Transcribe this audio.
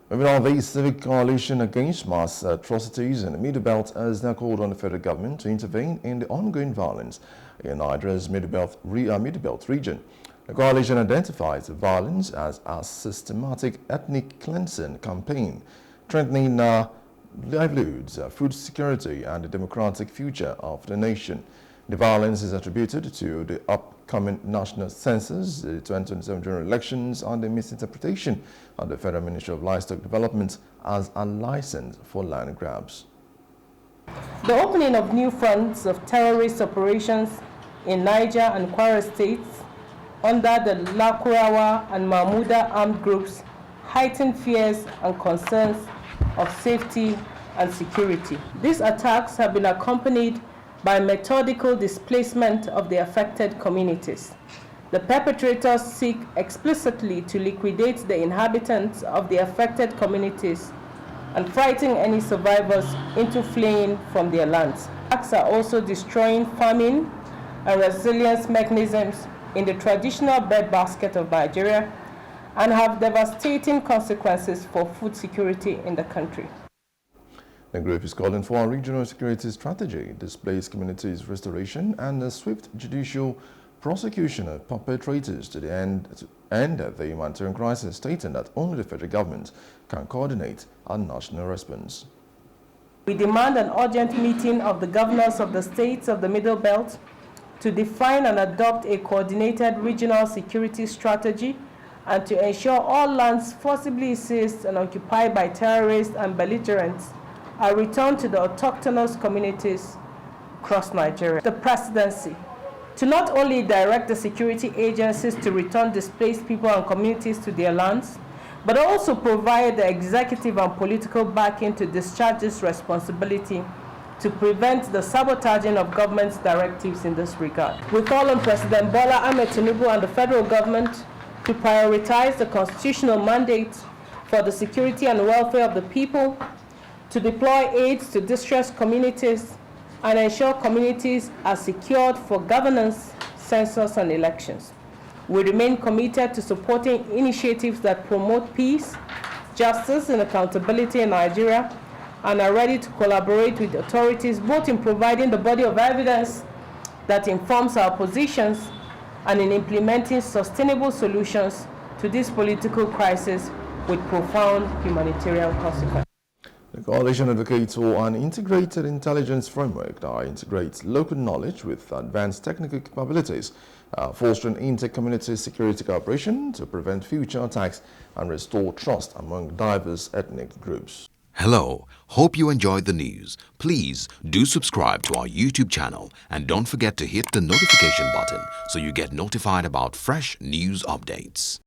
Moving on, the Civic Coalition Against Mass Atrocities in the Middle Belt has now called on the federal government to intervene in the ongoing violence in Nigeria's Middle Belt region. The coalition identifies the violence as a systematic ethnic cleansing campaign, threatening livelihoods, food security, and the democratic future of the nation. The violence is attributed to the upcoming national census, the 2027 general elections, and the misinterpretation of the Federal Ministry of Livestock Development as a license for land grabs. The opening of new fronts of terrorist operations in Niger and Kwara states under the Lakurawa and Mahmuda armed groups heightened fears and concerns of safety and security. These attacks have been accompanied by methodical displacement of the affected communities. The perpetrators seek explicitly to liquidate the inhabitants of the affected communities and frighten any survivors into fleeing from their lands. Attacks are also destroying farming and resilience mechanisms in the traditional breadbasket of Nigeria and have devastating consequences for food security in the country. The group is calling for a regional security strategy, displaced communities restoration, and a swift judicial prosecution of perpetrators to end the humanitarian crisis, stating that only the federal government can coordinate a national response. We demand an urgent meeting of the governors of the states of the Middle Belt to define and adopt a coordinated regional security strategy and to ensure all lands forcibly seized and occupied by terrorists and belligerents are returned to the autochthonous communities across Nigeria. The presidency to not only direct the security agencies to return displaced people and communities to their lands, but also provide the executive and political backing to discharge this responsibility to prevent the sabotaging of government's directives in this regard. We call on President Bola Ahmed Tinubu and the federal government to prioritize the constitutional mandate for the security and welfare of the people, to deploy aids to distressed communities, and ensure communities are secured for governance, census, and elections. We remain committed to supporting initiatives that promote peace, justice, and accountability in Nigeria, and are ready to collaborate with authorities both in providing the body of evidence that informs our positions and in implementing sustainable solutions to this political crisis with profound humanitarian consequences. The coalition advocates for an integrated intelligence framework that integrates local knowledge with advanced technical capabilities, fostering inter-community security cooperation to prevent future attacks and restore trust among diverse ethnic groups. Hello, hope you enjoyed the news. Please do subscribe to our YouTube channel and don't forget to hit the notification button so you get notified about fresh news updates.